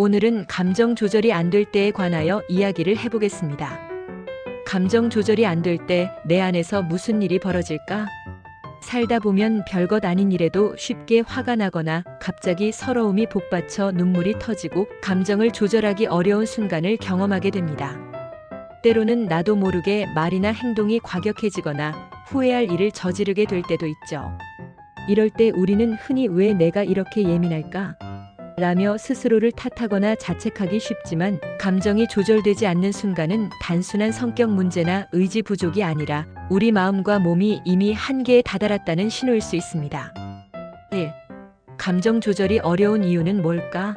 오늘은 감정 조절이 안 될 때에 관하여 이야기를 해보겠습니다. 감정 조절이 안 될 때 내 안에서 무슨 일이 벌어질까? 살다 보면 별것 아닌 일에도 쉽게 화가 나거나 갑자기 서러움이 복받쳐 눈물이 터지고 감정을 조절하기 어려운 순간을 경험하게 됩니다. 때로는 나도 모르게 말이나 행동이 과격해지거나 후회할 일을 저지르게 될 때도 있죠. 이럴 때 우리는 흔히 왜 내가 이렇게 예민할까? 라며 스스로를 탓하거나 자책하기 쉽지만 감정이 조절되지 않는 순간은 단순한 성격 문제나 의지 부족이 아니라 우리 마음과 몸이 이미 한계에 다다랐다는 신호일 수 있습니다. 1. 감정 조절이 어려운 이유는 뭘까?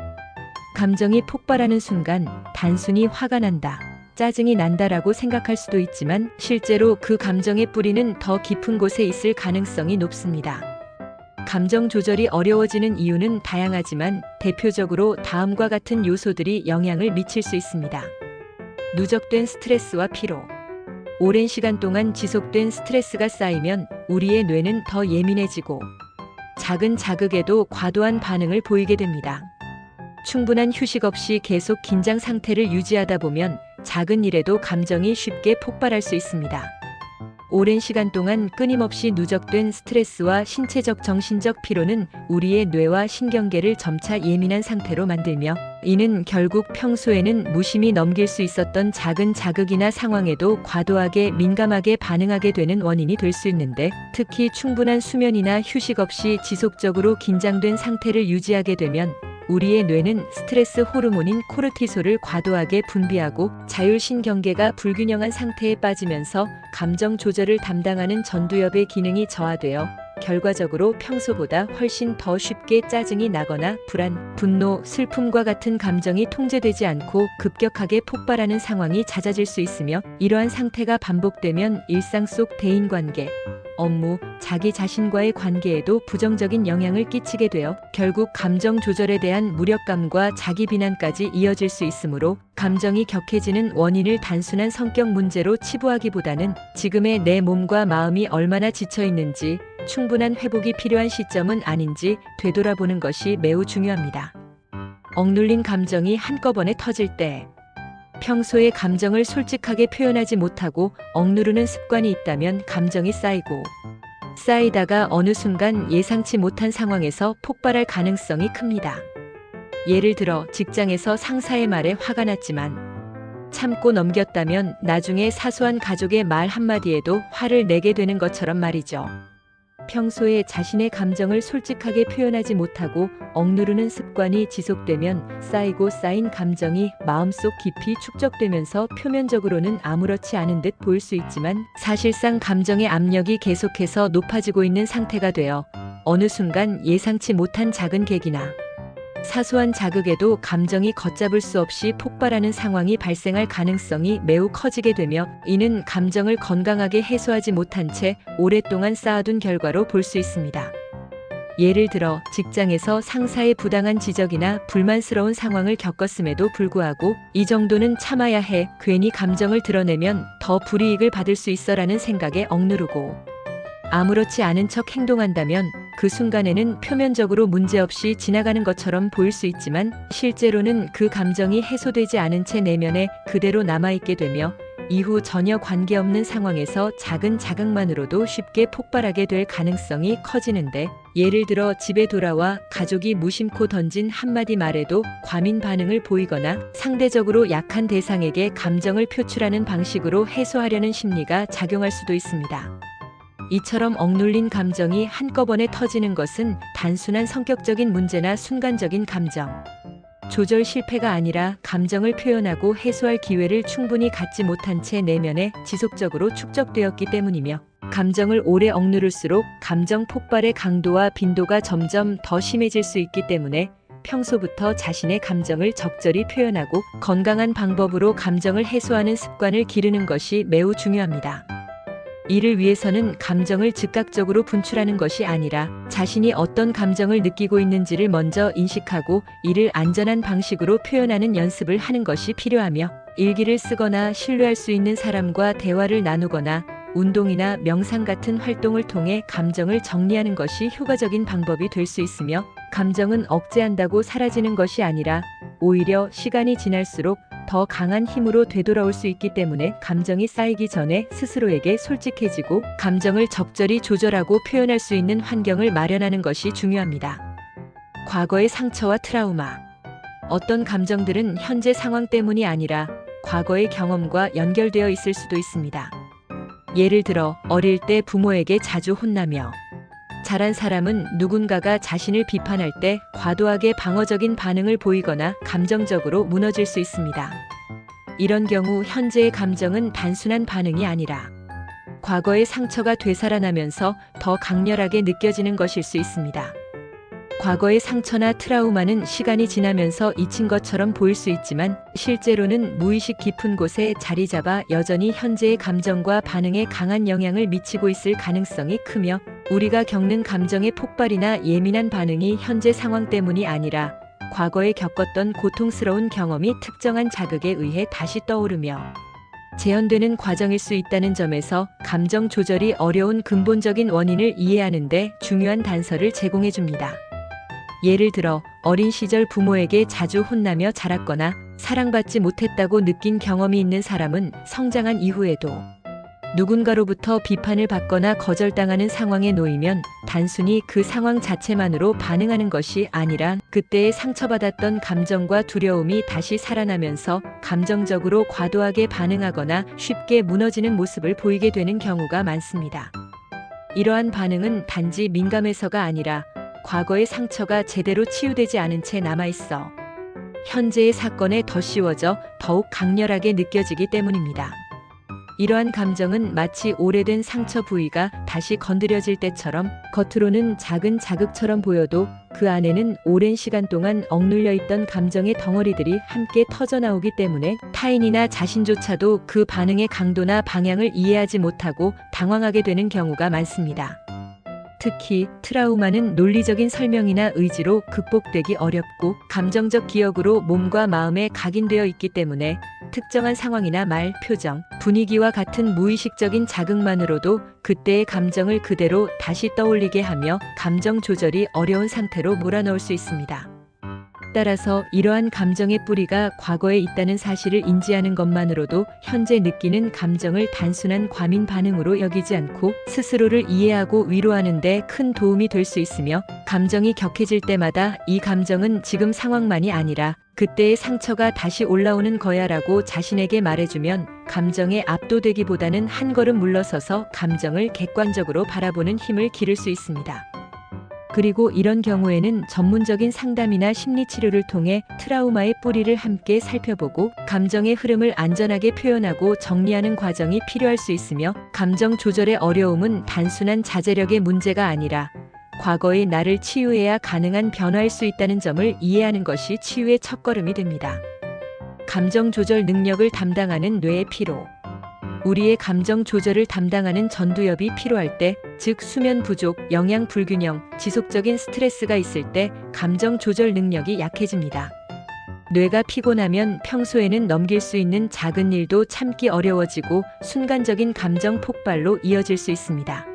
감정이 폭발하는 순간 단순히 화가 난다, 짜증이 난다라고 생각할 수도 있지만 실제로 그 감정의 뿌리는 더 깊은 곳에 있을 가능성이 높습니다. 감정 조절이 어려워지는 이유는 다양하지만 대표적으로 다음과 같은 요소들이 영향을 미칠 수 있습니다. 누적된 스트레스와 피로. 오랜 시간 동안 지속된 스트레스가 쌓이면 우리의 뇌는 더 예민해지고 작은 자극에도 과도한 반응을 보이게 됩니다. 충분한 휴식 없이 계속 긴장 상태를 유지하다 보면 작은 일에도 감정이 쉽게 폭발할 수 있습니다. 오랜 시간 동안 끊임없이 누적된 스트레스와 신체적 정신적 피로는 우리의 뇌와 신경계를 점차 예민한 상태로 만들며 이는 결국 평소에는 무심히 넘길 수 있었던 작은 자극이나 상황에도 과도하게 민감하게 반응하게 되는 원인이 될 수 있는데, 특히 충분한 수면이나 휴식 없이 지속적으로 긴장된 상태를 유지하게 되면 우리의 뇌는 스트레스 호르몬인 코르티솔을 과도하게 분비하고 자율신경계가 불균형한 상태에 빠지면서 감정 조절을 담당하는 전두엽의 기능이 저하되어 결과적으로 평소보다 훨씬 더 쉽게 짜증이 나거나 불안, 분노, 슬픔과 같은 감정이 통제되지 않고 급격하게 폭발하는 상황이 잦아질 수 있으며, 이러한 상태가 반복되면 일상 속 대인관계, 업무, 자기 자신과의 관계에도 부정적인 영향을 끼치게 되어 결국 감정 조절에 대한 무력감과 자기 비난까지 이어질 수 있으므로 감정이 격해지는 원인을 단순한 성격 문제로 치부하기보다는 지금의 내 몸과 마음이 얼마나 지쳐 있는지, 충분한 회복이 필요한 시점은 아닌지 되돌아보는 것이 매우 중요합니다. 억눌린 감정이 한꺼번에 터질 때, 평소에 감정을 솔직하게 표현하지 못하고 억누르는 습관이 있다면 감정이 쌓이다가 어느 순간 예상치 못한 상황에서 폭발할 가능성이 큽니다. 예를 들어 직장에서 상사의 말에 화가 났지만 참고 넘겼다면 나중에 사소한 가족의 말 한마디에도 화를 내게 되는 것처럼 말이죠. 평소에 자신의 감정을 솔직하게 표현하지 못하고 억누르는 습관이 지속되면 쌓이고 쌓인 감정이 마음속 깊이 축적되면서 표면적으로는 아무렇지 않은 듯 보일 수 있지만 사실상 감정의 압력이 계속해서 높아지고 있는 상태가 되어 어느 순간 예상치 못한 작은 계기나 사소한 자극에도 감정이 걷잡을 수 없이 폭발하는 상황이 발생할 가능성이 매우 커지게 되며, 이는 감정을 건강하게 해소하지 못한 채 오랫동안 쌓아둔 결과로 볼 수 있습니다. 예를 들어 직장에서 상사의 부당한 지적이나 불만스러운 상황을 겪었음에도 불구하고 이 정도는 참아야 해, 괜히 감정을 드러내면 더 불이익을 받을 수 있어라는 생각에 억누르고 아무렇지 않은 척 행동한다면 그 순간에는 표면적으로 문제없이 지나가는 것처럼 보일 수 있지만 실제로는 그 감정이 해소되지 않은 채 내면에 그대로 남아있게 되며 이후 전혀 관계없는 상황에서 작은 자극만으로도 쉽게 폭발하게 될 가능성이 커지는데, 예를 들어 집에 돌아와 가족이 무심코 던진 한마디 말에도 과민 반응을 보이거나 상대적으로 약한 대상에게 감정을 표출하는 방식으로 해소하려는 심리가 작용할 수도 있습니다. 이처럼 억눌린 감정이 한꺼번에 터지는 것은 단순한 성격적인 문제나 순간적인 감정 조절 실패가 아니라 감정을 표현하고 해소할 기회를 충분히 갖지 못한 채 내면에 지속적으로 축적되었기 때문이며, 감정을 오래 억누를수록 감정 폭발의 강도와 빈도가 점점 더 심해질 수 있기 때문에 평소부터 자신의 감정을 적절히 표현하고 건강한 방법으로 감정을 해소하는 습관을 기르는 것이 매우 중요합니다. 이를 위해서는 감정을 즉각적으로 분출하는 것이 아니라 자신이 어떤 감정을 느끼고 있는지를 먼저 인식하고 이를 안전한 방식으로 표현하는 연습을 하는 것이 필요하며, 일기를 쓰거나 신뢰할 수 있는 사람과 대화를 나누거나 운동이나 명상 같은 활동을 통해 감정을 정리하는 것이 효과적인 방법이 될 수 있으며, 감정은 억제한다고 사라지는 것이 아니라 오히려 시간이 지날수록 더 강한 힘으로 되돌아올 수 있기 때문에 감정이 쌓이기 전에 스스로에게 솔직해지고 감정을 적절히 조절하고 표현할 수 있는 환경을 마련하는 것이 중요합니다. 과거의 상처와 트라우마. 어떤 감정들은 현재 상황 때문이 아니라 과거의 경험과 연결되어 있을 수도 있습니다. 예를 들어 어릴 때 부모에게 자주 혼나며 자란 사람은 누군가가 자신을 비판할 때 과도하게 방어적인 반응을 보이거나 감정적으로 무너질 수 있습니다. 이런 경우 현재의 감정은 단순한 반응이 아니라 과거의 상처가 되살아나면서 더 강렬하게 느껴지는 것일 수 있습니다. 과거의 상처나 트라우마는 시간이 지나면서 잊힌 것처럼 보일 수 있지만 실제로는 무의식 깊은 곳에 자리 잡아 여전히 현재의 감정과 반응에 강한 영향을 미치고 있을 가능성이 크며 우리가 겪는 감정의 폭발이나 예민한 반응이 현재 상황 때문이 아니라 과거에 겪었던 고통스러운 경험이 특정한 자극에 의해 다시 떠오르며 재현되는 과정일 수 있다는 점에서 감정 조절이 어려운 근본적인 원인을 이해하는 데 중요한 단서를 제공해 줍니다. 예를 들어 어린 시절 부모에게 자주 혼나며 자랐거나 사랑받지 못했다고 느낀 경험이 있는 사람은 성장한 이후에도 누군가로부터 비판을 받거나 거절당하는 상황에 놓이면 단순히 그 상황 자체만으로 반응하는 것이 아니라 그때의 상처받았던 감정과 두려움이 다시 살아나면서 감정적으로 과도하게 반응하거나 쉽게 무너지는 모습을 보이게 되는 경우가 많습니다. 이러한 반응은 단지 민감해서가 아니라 과거의 상처가 제대로 치유되지 않은 채 남아있어 현재의 사건에 더 씌워져 더욱 강렬하게 느껴지기 때문입니다. 이러한 감정은 마치 오래된 상처 부위가 다시 건드려질 때처럼 겉으로는 작은 자극처럼 보여도 그 안에는 오랜 시간 동안 억눌려 있던 감정의 덩어리들이 함께 터져나오기 때문에 타인이나 자신조차도 그 반응의 강도나 방향을 이해하지 못하고 당황하게 되는 경우가 많습니다. 특히 트라우마는 논리적인 설명이나 의지로 극복되기 어렵고 감정적 기억으로 몸과 마음에 각인되어 있기 때문에 특정한 상황이나 말, 표정, 분위기와 같은 무의식적인 자극만으로도 그때의 감정을 그대로 다시 떠올리게 하며 감정 조절이 어려운 상태로 몰아넣을 수 있습니다. 따라서 이러한 감정의 뿌리가 과거에 있다는 사실을 인지하는 것만으로도 현재 느끼는 감정을 단순한 과민 반응으로 여기지 않고 스스로를 이해하고 위로하는 데 큰 도움이 될 수 있으며 감정이 격해질 때마다 이 감정은 지금 상황만이 아니라 그때의 상처가 다시 올라오는 거야라고 자신에게 말해주면 감정에 압도되기보다는 한 걸음 물러서서 감정을 객관적으로 바라보는 힘을 기를 수 있습니다. 그리고 이런 경우에는 전문적인 상담이나 심리치료를 통해 트라우마의 뿌리를 함께 살펴보고 감정의 흐름을 안전하게 표현하고 정리하는 과정이 필요할 수 있으며 감정 조절의 어려움은 단순한 자제력의 문제가 아니라 과거의 나를 치유해야 가능한 변화일 수 있다는 점을 이해하는 것이 치유의 첫걸음이 됩니다. 감정 조절 능력을 담당하는 뇌의 피로. 우리의 감정 조절을 담당하는 전두엽이 피로할 때, 즉 수면 부족, 영양 불균형, 지속적인 스트레스가 있을 때 감정 조절 능력이 약해집니다. 뇌가 피곤하면 평소에는 넘길 수 있는 작은 일도 참기 어려워지고 순간적인 감정 폭발로 이어질 수 있습니다.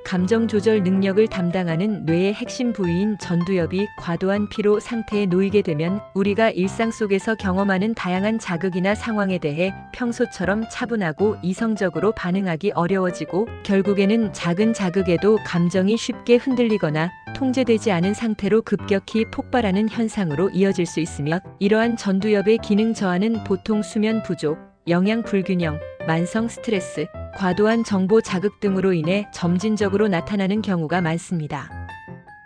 감정 조절 능력을 담당하는 뇌의 핵심 부위인 전두엽이 과도한 피로 상태에 놓이게 되면 우리가 일상 속에서 경험하는 다양한 자극이나 상황에 대해 평소처럼 차분하고 이성적으로 반응하기 어려워지고 결국에는 작은 자극에도 감정이 쉽게 흔들리거나 통제되지 않은 상태로 급격히 폭발하는 현상으로 이어질 수 있으며 이러한 전두엽의 기능 저하는 보통 수면 부족, 영양 불균형, 만성 스트레스, 과도한 정보 자극 등으로 인해 점진적으로 나타나는 경우가 많습니다.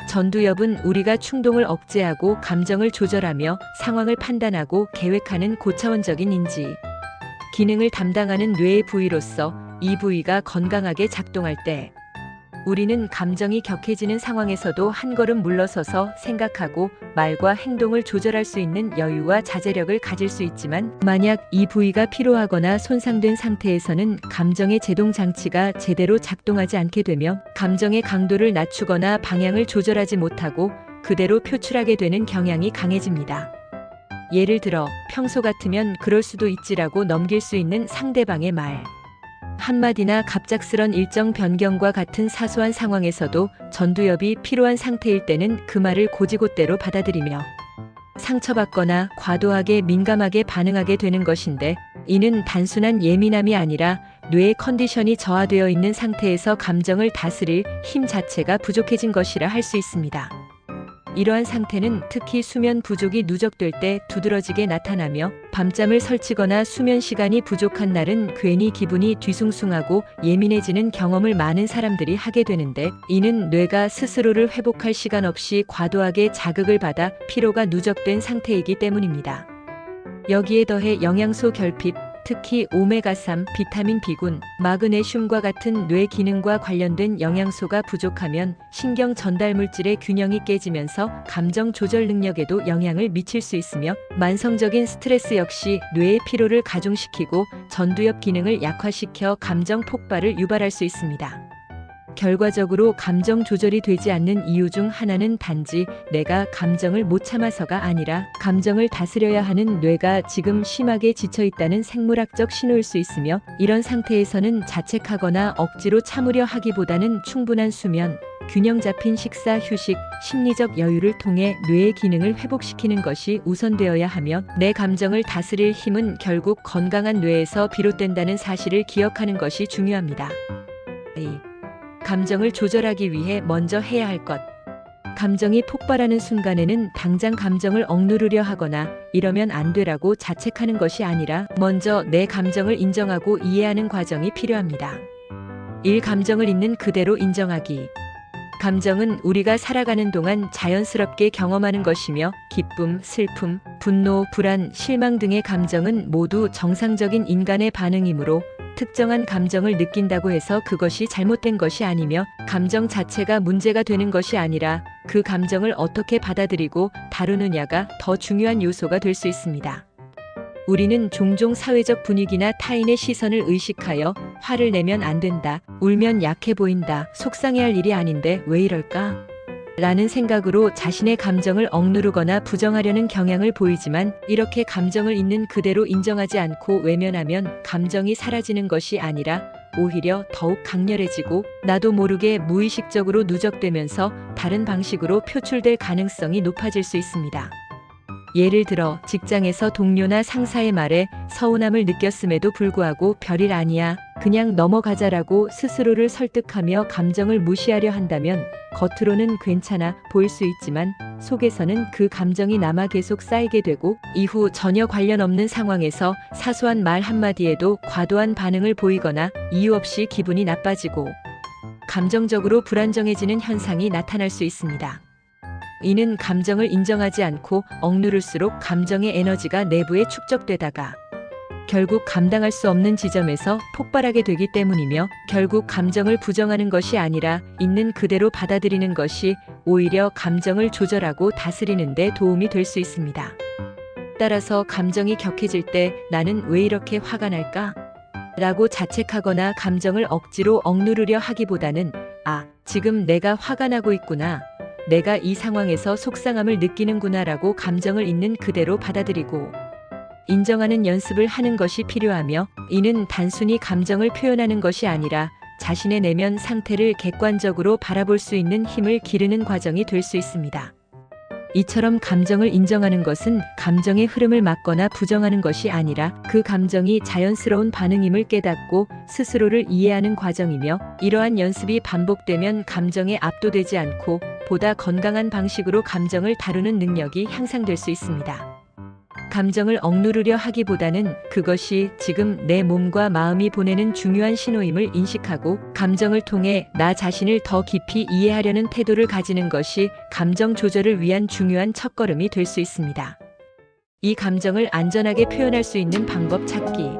전두엽은 우리가 충동을 억제하고 감정을 조절하며 상황을 판단하고 계획하는 고차원적인 인지 기능을 담당하는 뇌의 부위로서 이 부위가 건강하게 작동할 때 우리는 감정이 격해지는 상황에서도 한 걸음 물러서서 생각하고 말과 행동을 조절할 수 있는 여유와 자제력을 가질 수 있지만 만약 이 부위가 피로하거나 손상된 상태에서는 감정의 제동 장치가 제대로 작동하지 않게 되며 감정의 강도를 낮추거나 방향을 조절하지 못하고 그대로 표출하게 되는 경향이 강해집니다. 예를 들어 평소 같으면 그럴 수도 있지라고 넘길 수 있는 상대방의 말 한마디나 갑작스런 일정 변경과 같은 사소한 상황에서도 전두엽이 필요한 상태일 때는 그 말을 곧이곧대로 받아들이며 상처받거나 과도하게 민감하게 반응하게 되는 것인데, 이는 단순한 예민함이 아니라 뇌의 컨디션이 저하되어 있는 상태에서 감정을 다스릴 힘 자체가 부족해진 것이라 할 수 있습니다. 이러한 상태는 특히 수면 부족이 누적될 때 두드러지게 나타나며, 밤잠을 설치거나 수면 시간이 부족한 날은 괜히 기분이 뒤숭숭하고 예민해지는 경험을 많은 사람들이 하게 되는데, 이는 뇌가 스스로를 회복할 시간 없이 과도하게 자극을 받아 피로가 누적된 상태이기 때문입니다. 여기에 더해 영양소 결핍, 특히 오메가3, 비타민 B군, 마그네슘과 같은 뇌 기능과 관련된 영양소가 부족하면 신경 전달 물질의 균형이 깨지면서 감정 조절 능력에도 영향을 미칠 수 있으며, 만성적인 스트레스 역시 뇌의 피로를 가중시키고 전두엽 기능을 약화시켜 감정 폭발을 유발할 수 있습니다. 결과적으로 감정 조절이 되지 않는 이유 중 하나는 단지 내가 감정을 못 참아서가 아니라, 감정을 다스려야 하는 뇌가 지금 심하게 지쳐있다는 생물학적 신호일 수 있으며, 이런 상태에서는 자책하거나 억지로 참으려 하기보다는 충분한 수면, 균형 잡힌 식사, 휴식, 심리적 여유를 통해 뇌의 기능을 회복시키는 것이 우선되어야 하며, 내 감정을 다스릴 힘은 결국 건강한 뇌에서 비롯된다는 사실을 기억하는 것이 중요합니다. 감정을 조절하기 위해 먼저 해야 할 것. 감정이 폭발하는 순간에는 당장 감정을 억누르려 하거나 이러면 안 되라고 자책하는 것이 아니라, 먼저 내 감정을 인정하고 이해하는 과정이 필요합니다. 1. 감정을 있는 그대로 인정하기. 감정은 우리가 살아가는 동안 자연스럽게 경험하는 것이며, 기쁨, 슬픔, 분노, 불안, 실망 등의 감정은 모두 정상적인 인간의 반응이므로, 특정한 감정을 느낀다고 해서 그것이 잘못된 것이 아니며, 감정 자체가 문제가 되는 것이 아니라 그 감정을 어떻게 받아들이고 다루느냐가 더 중요한 요소가 될 수 있습니다. 우리는 종종 사회적 분위기나 타인의 시선을 의식하여 화를 내면 안 된다, 울면 약해 보인다, 속상해할 일이 아닌데 왜 이럴까? 라는 생각으로 자신의 감정을 억누르거나 부정하려는 경향을 보이지만, 이렇게 감정을 있는 그대로 인정하지 않고 외면하면 감정이 사라지는 것이 아니라 오히려 더욱 강렬해지고 나도 모르게 무의식적으로 누적되면서 다른 방식으로 표출될 가능성이 높아질 수 있습니다. 예를 들어 직장에서 동료나 상사의 말에 서운함을 느꼈음에도 불구하고 별일 아니야, 그냥 넘어가자라고 스스로를 설득하며 감정을 무시하려 한다면, 겉으로는 괜찮아 보일 수 있지만 속에서는 그 감정이 남아 계속 쌓이게 되고, 이후 전혀 관련 없는 상황에서 사소한 말 한마디에도 과도한 반응을 보이거나 이유 없이 기분이 나빠지고 감정적으로 불안정해지는 현상이 나타날 수 있습니다. 이는 감정을 인정하지 않고 억누를수록 감정의 에너지가 내부에 축적되다가 결국 감당할 수 없는 지점에서 폭발하게 되기 때문이며, 결국 감정을 부정하는 것이 아니라 있는 그대로 받아들이는 것이 오히려 감정을 조절하고 다스리는 데 도움이 될 수 있습니다. 따라서 감정이 격해질 때 나는 왜 이렇게 화가 날까? 라고 자책하거나 감정을 억지로 억누르려 하기보다는, 아, 지금 내가 화가 나고 있구나, 내가 이 상황에서 속상함을 느끼는구나 라고 감정을 있는 그대로 받아들이고 인정하는 연습을 하는 것이 필요하며, 이는 단순히 감정을 표현하는 것이 아니라 자신의 내면 상태를 객관적으로 바라볼 수 있는 힘을 기르는 과정이 될 수 있습니다. 이처럼 감정을 인정하는 것은 감정의 흐름을 막거나 부정하는 것이 아니라 그 감정이 자연스러운 반응임을 깨닫고 스스로를 이해하는 과정이며, 이러한 연습이 반복되면 감정에 압도되지 않고 보다 건강한 방식으로 감정을 다루는 능력이 향상될 수 있습니다. 감정을 억누르려 하기보다는 그것이 지금 내 몸과 마음이 보내는 중요한 신호임을 인식하고, 감정을 통해 나 자신을 더 깊이 이해하려는 태도를 가지는 것이 감정 조절을 위한 중요한 첫걸음이 될 수 있습니다. 이 감정을 안전하게 표현할 수 있는 방법 찾기.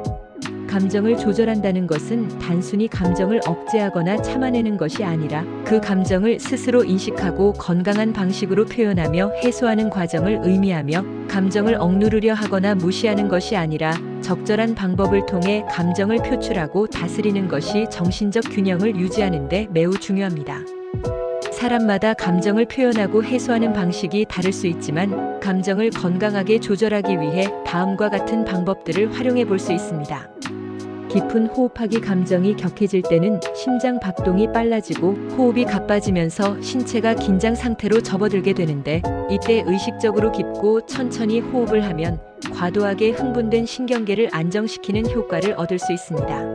감정을 조절한다는 것은 단순히 감정을 억제하거나 참아내는 것이 아니라 그 감정을 스스로 인식하고 건강한 방식으로 표현하며 해소하는 과정을 의미하며, 감정을 억누르려 하거나 무시하는 것이 아니라 적절한 방법을 통해 감정을 표출하고 다스리는 것이 정신적 균형을 유지하는 데 매우 중요합니다. 사람마다 감정을 표현하고 해소하는 방식이 다를 수 있지만, 감정을 건강하게 조절하기 위해 다음과 같은 방법들을 활용해 볼 수 있습니다. 깊은 호흡하기 감정이 격해질 때는 심장 박동이 빨라지고 호흡이 가빠지면서 신체가 긴장 상태로 접어들게 되는데, 이때 의식적으로 깊고 천천히 호흡을 하면 과도하게 흥분된 신경계를 안정시키는 효과를 얻을 수 있습니다.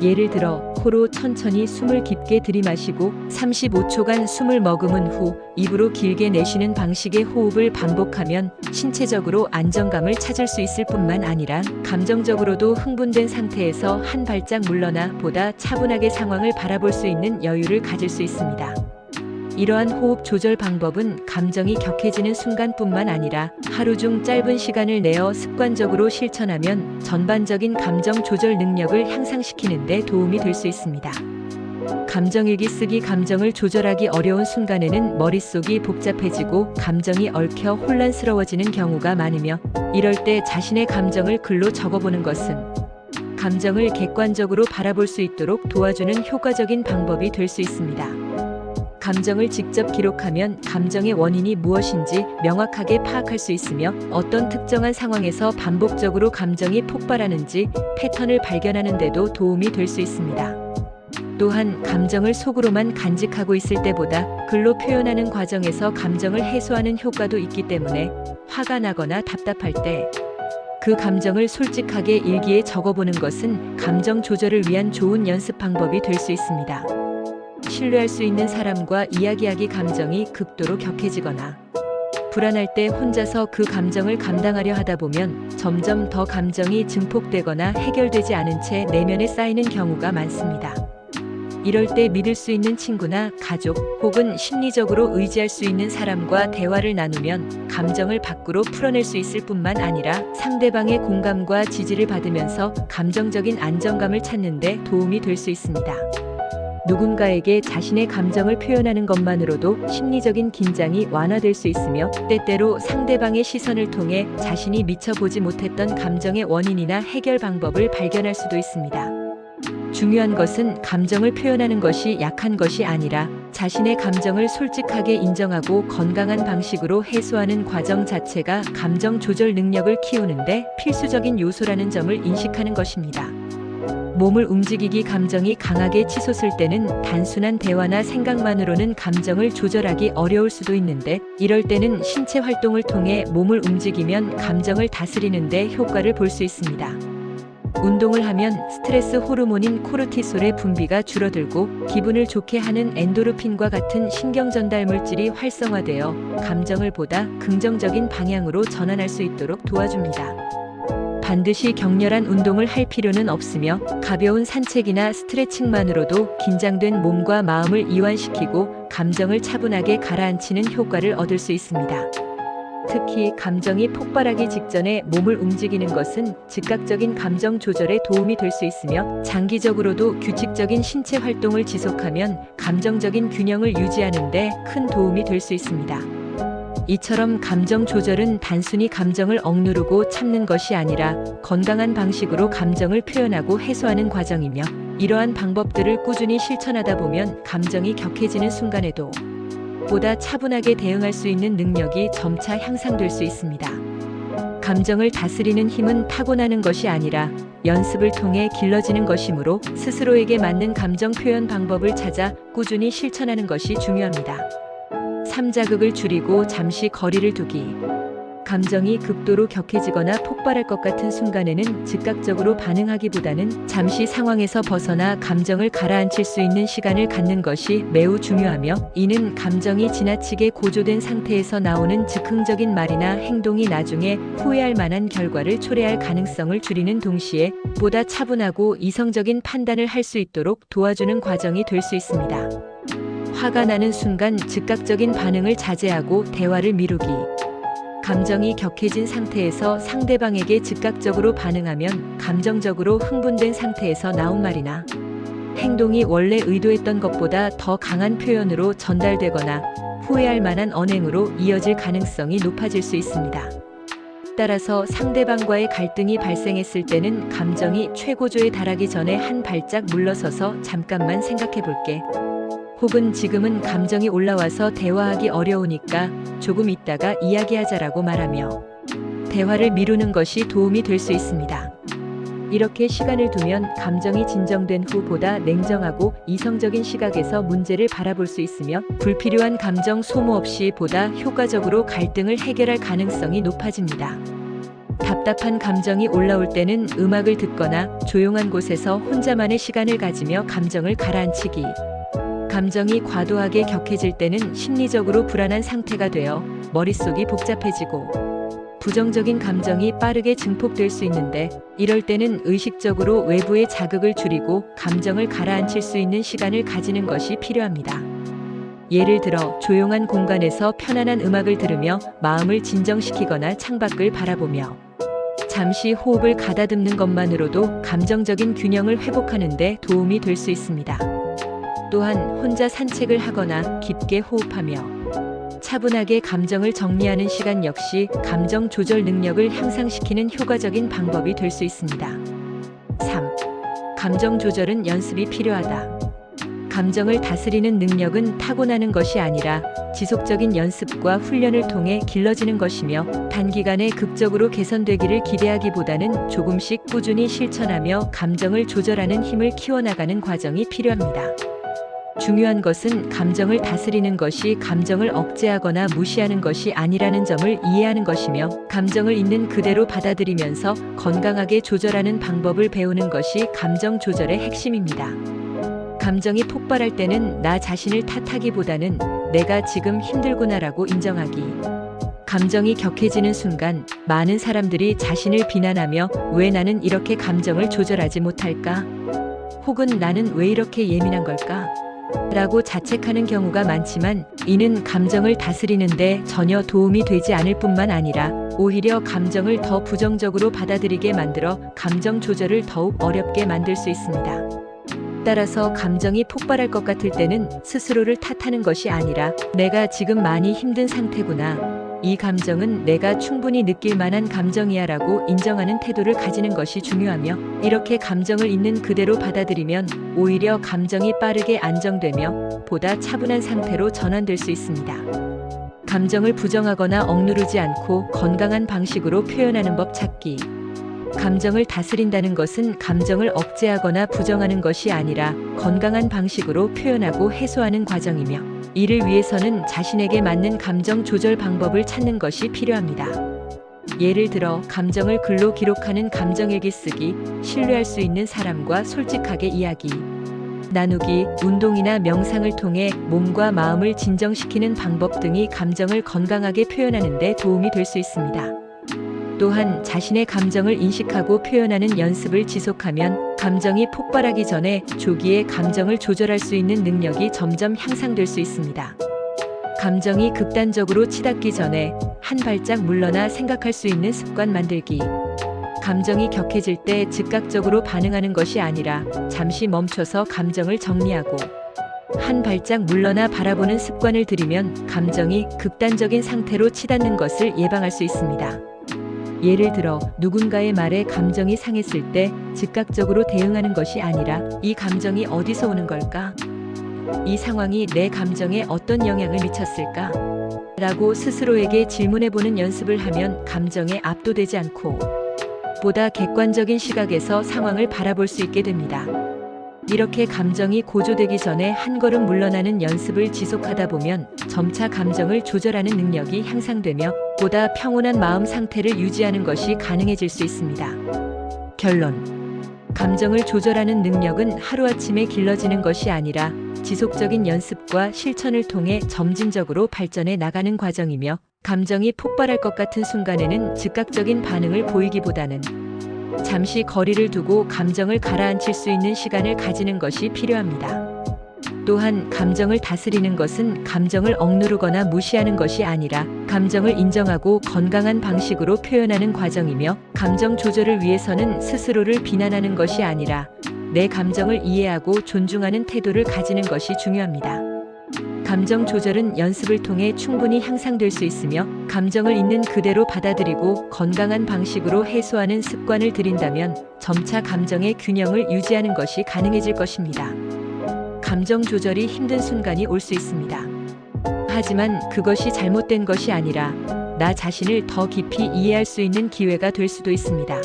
예를 들어 코로 천천히 숨을 깊게 들이마시고 35초간 숨을 머금은 후 입으로 길게 내쉬는 방식의 호흡을 반복하면 신체적으로 안정감을 찾을 수 있을 뿐만 아니라 감정적으로도 흥분된 상태에서 한 발짝 물러나 보다 차분하게 상황을 바라볼 수 있는 여유를 가질 수 있습니다. 이러한 호흡 조절 방법은 감정이 격해지는 순간뿐만 아니라 하루 중 짧은 시간을 내어 습관적으로 실천하면 전반적인 감정 조절 능력을 향상시키는 데 도움이 될 수 있습니다. 감정일기 쓰기. 감정을 조절하기 어려운 순간에는 머릿속이 복잡해지고 감정이 얽혀 혼란스러워지는 경우가 많으며, 이럴 때 자신의 감정을 글로 적어보는 것은 감정을 객관적으로 바라볼 수 있도록 도와주는 효과적인 방법이 될 수 있습니다. 감정을 직접 기록하면 감정의 원인이 무엇인지 명확하게 파악할 수 있으며, 어떤 특정한 상황에서 반복적으로 감정이 폭발하는지 패턴을 발견하는 데도 도움이 될 수 있습니다. 또한 감정을 속으로만 간직하고 있을 때보다 글로 표현하는 과정에서 감정을 해소하는 효과도 있기 때문에, 화가 나거나 답답할 때 그 감정을 솔직하게 일기에 적어보는 것은 감정 조절을 위한 좋은 연습 방법이 될 수 있습니다. 신뢰할 수 있는 사람과 이야기하기. 감정이 극도로 격해지거나 불안할 때 혼자서 그 감정을 감당하려 하다 보면 점점 더 감정이 증폭되거나 해결되지 않은 채 내면에 쌓이는 경우가 많습니다. 이럴 때 믿을 수 있는 친구나 가족 혹은 심리적으로 의지할 수 있는 사람과 대화를 나누면 감정을 밖으로 풀어낼 수 있을 뿐만 아니라 상대방의 공감과 지지를 받으면서 감정적인 안정감을 찾는 데 도움이 될 수 있습니다. 누군가에게 자신의 감정을 표현하는 것만으로도 심리적인 긴장이 완화될 수 있으며, 때때로 상대방의 시선을 통해 자신이 미처 보지 못했던 감정의 원인이나 해결 방법을 발견할 수도 있습니다. 중요한 것은 감정을 표현하는 것이 약한 것이 아니라 자신의 감정을 솔직하게 인정하고 건강한 방식으로 해소하는 과정 자체가 감정 조절 능력을 키우는데 필수적인 요소라는 점을 인식하는 것입니다. 몸을 움직이기. 감정이 강하게 치솟을 때는 단순한 대화나 생각만으로는 감정을 조절하기 어려울 수도 있는데, 이럴 때는 신체 활동을 통해 몸을 움직이면 감정을 다스리는 데 효과를 볼 수 있습니다. 운동을 하면 스트레스 호르몬인 코르티솔의 분비가 줄어들고 기분을 좋게 하는 엔도르핀과 같은 신경 전달 물질이 활성화되어 감정을 보다 긍정적인 방향으로 전환할 수 있도록 도와줍니다. 반드시 격렬한 운동을 할 필요는 없으며, 가벼운 산책이나 스트레칭만으로도 긴장된 몸과 마음을 이완시키고 감정을 차분하게 가라앉히는 효과를 얻을 수 있습니다. 특히 감정이 폭발하기 직전에 몸을 움직이는 것은 즉각적인 감정 조절에 도움이 될 수 있으며, 장기적으로도 규칙적인 신체 활동을 지속하면 감정적인 균형을 유지하는 데 큰 도움이 될 수 있습니다. 이처럼 감정 조절은 단순히 감정을 억누르고 참는 것이 아니라 건강한 방식으로 감정을 표현하고 해소하는 과정이며, 이러한 방법들을 꾸준히 실천하다 보면 감정이 격해지는 순간에도 보다 차분하게 대응할 수 있는 능력이 점차 향상될 수 있습니다. 감정을 다스리는 힘은 타고나는 것이 아니라 연습을 통해 길러지는 것이므로, 스스로에게 맞는 감정 표현 방법을 찾아 꾸준히 실천하는 것이 중요합니다. 3. 자극을 줄이고 잠시 거리를 두기. 감정이 극도로 격해지거나 폭발할 것 같은 순간에는 즉각적으로 반응하기보다는 잠시 상황에서 벗어나 감정을 가라앉힐 수 있는 시간을 갖는 것이 매우 중요하며, 이는 감정이 지나치게 고조된 상태에서 나오는 즉흥적인 말이나 행동이 나중에 후회할 만한 결과를 초래할 가능성을 줄이는 동시에 보다 차분하고 이성적인 판단을 할 수 있도록 도와주는 과정이 될 수 있습니다. 화가 나는 순간 즉각적인 반응을 자제하고 대화를 미루기. 감정이 격해진 상태에서 상대방에게 즉각적으로 반응하면 감정적으로 흥분된 상태에서 나온 말이나 행동이 원래 의도했던 것보다 더 강한 표현으로 전달되거나 후회할 만한 언행으로 이어질 가능성이 높아질 수 있습니다. 따라서 상대방과의 갈등이 발생했을 때는 감정이 최고조에 달하기 전에 한 발짝 물러서서 잠깐만 생각해 볼게. 혹은 지금은 감정이 올라와서 대화하기 어려우니까 조금 있다가 이야기하자라고 말하며 대화를 미루는 것이 도움이 될 수 있습니다. 이렇게 시간을 두면 감정이 진정된 후 보다 냉정하고 이성적인 시각에서 문제를 바라볼 수 있으며 불필요한 감정 소모 없이 보다 효과적으로 갈등을 해결할 가능성이 높아집니다. 답답한 감정이 올라올 때는 음악을 듣거나 조용한 곳에서 혼자만의 시간을 가지며 감정을 가라앉히기. 감정이 과도하게 격해질 때는 심리적으로 불안한 상태가 되어 머릿속이 복잡해지고 부정적인 감정이 빠르게 증폭될 수 있는데, 이럴 때는 의식적으로 외부의 자극을 줄이고 감정을 가라앉힐 수 있는 시간을 가지는 것이 필요합니다. 예를 들어 조용한 공간에서 편안한 음악을 들으며 마음을 진정시키거나 창밖을 바라보며 잠시 호흡을 가다듬는 것만으로도 감정적인 균형을 회복하는 데 도움이 될 수 있습니다. 또한 혼자 산책을 하거나 깊게 호흡하며 차분하게 감정을 정리하는 시간 역시 감정 조절 능력을 향상시키는 효과적인 방법이 될 수 있습니다. 3. 감정 조절은 연습이 필요하다. 감정을 다스리는 능력은 타고나는 것이 아니라 지속적인 연습과 훈련을 통해 길러지는 것이며, 단기간에 극적으로 개선되기를 기대하기보다는 조금씩 꾸준히 실천하며 감정을 조절하는 힘을 키워나가는 과정이 필요합니다. 중요한 것은 감정을 다스리는 것이 감정을 억제하거나 무시하는 것이 아니라는 점을 이해하는 것이며, 감정을 있는 그대로 받아들이면서 건강하게 조절하는 방법을 배우는 것이 감정 조절의 핵심입니다. 감정이 폭발할 때는 나 자신을 탓하기보다는 내가 지금 힘들구나라고 인정하기. 감정이 격해지는 순간 많은 사람들이 자신을 비난하며 왜 나는 이렇게 감정을 조절하지 못할까? 혹은 나는 왜 이렇게 예민한 걸까? 라고 자책하는 경우가 많지만, 이는 감정을 다스리는데 전혀 도움이 되지 않을 뿐만 아니라 오히려 감정을 더 부정적으로 받아들이게 만들어 감정 조절을 더욱 어렵게 만들 수 있습니다. 따라서 감정이 폭발할 것 같을 때는 스스로를 탓하는 것이 아니라 내가 지금 많이 힘든 상태구나, 이 감정은 내가 충분히 느낄 만한 감정이야 라고 인정하는 태도를 가지는 것이 중요하며, 이렇게 감정을 있는 그대로 받아들이면 오히려 감정이 빠르게 안정되며 보다 차분한 상태로 전환될 수 있습니다. 감정을 부정하거나 억누르지 않고 건강한 방식으로 표현하는 법 찾기. 감정을 다스린다는 것은 감정을 억제하거나 부정하는 것이 아니라 건강한 방식으로 표현하고 해소하는 과정이며, 이를 위해서는 자신에게 맞는 감정 조절 방법을 찾는 것이 필요합니다. 예를 들어 감정을 글로 기록하는 감정일기 쓰기, 신뢰할 수 있는 사람과 솔직하게 이야기 나누기, 운동이나 명상을 통해 몸과 마음을 진정시키는 방법 등이 감정을 건강하게 표현하는 데 도움이 될 수 있습니다. 또한 자신의 감정을 인식하고 표현하는 연습을 지속하면 감정이 폭발하기 전에 조기에 감정을 조절할 수 있는 능력이 점점 향상될 수 있습니다. 감정이 극단적으로 치닫기 전에 한 발짝 물러나 생각할 수 있는 습관 만들기. 감정이 격해질 때 즉각적으로 반응하는 것이 아니라 잠시 멈춰서 감정을 정리하고 한 발짝 물러나 바라보는 습관을 들이면 감정이 극단적인 상태로 치닫는 것을 예방할 수 있습니다. 예를 들어 누군가의 말에 감정이 상했을 때 즉각적으로 대응하는 것이 아니라 이 감정이 어디서 오는 걸까? 이 상황이 내 감정에 어떤 영향을 미쳤을까? 라고 스스로에게 질문해보는 연습을 하면 감정에 압도되지 않고 보다 객관적인 시각에서 상황을 바라볼 수 있게 됩니다. 이렇게 감정이 고조되기 전에 한 걸음 물러나는 연습을 지속하다 보면 점차 감정을 조절하는 능력이 향상되며 보다 평온한 마음 상태를 유지하는 것이 가능해질 수 있습니다. 결론. 감정을 조절하는 능력은 하루아침에 길러지는 것이 아니라 지속적인 연습과 실천을 통해 점진적으로 발전해 나가는 과정이며, 감정이 폭발할 것 같은 순간에는 즉각적인 반응을 보이기보다는 잠시 거리를 두고 감정을 가라앉힐 수 있는 시간을 가지는 것이 필요합니다. 또한 감정을 다스리는 것은 감정을 억누르거나 무시하는 것이 아니라 감정을 인정하고 건강한 방식으로 표현하는 과정이며, 감정 조절을 위해서는 스스로를 비난하는 것이 아니라 내 감정을 이해하고 존중하는 태도를 가지는 것이 중요합니다. 감정 조절은 연습을 통해 충분히 향상될 수 있으며, 감정을 있는 그대로 받아들이고 건강한 방식으로 해소하는 습관을 들인다면 점차 감정의 균형을 유지하는 것이 가능해질 것입니다. 감정 조절이 힘든 순간이 올 수 있습니다. 하지만 그것이 잘못된 것이 아니라 나 자신을 더 깊이 이해할 수 있는 기회가 될 수도 있습니다.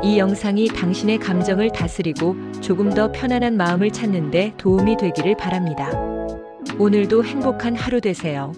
이 영상이 당신의 감정을 다스리고 조금 더 편안한 마음을 찾는 데 도움이 되기를 바랍니다. 오늘도 행복한 하루 되세요.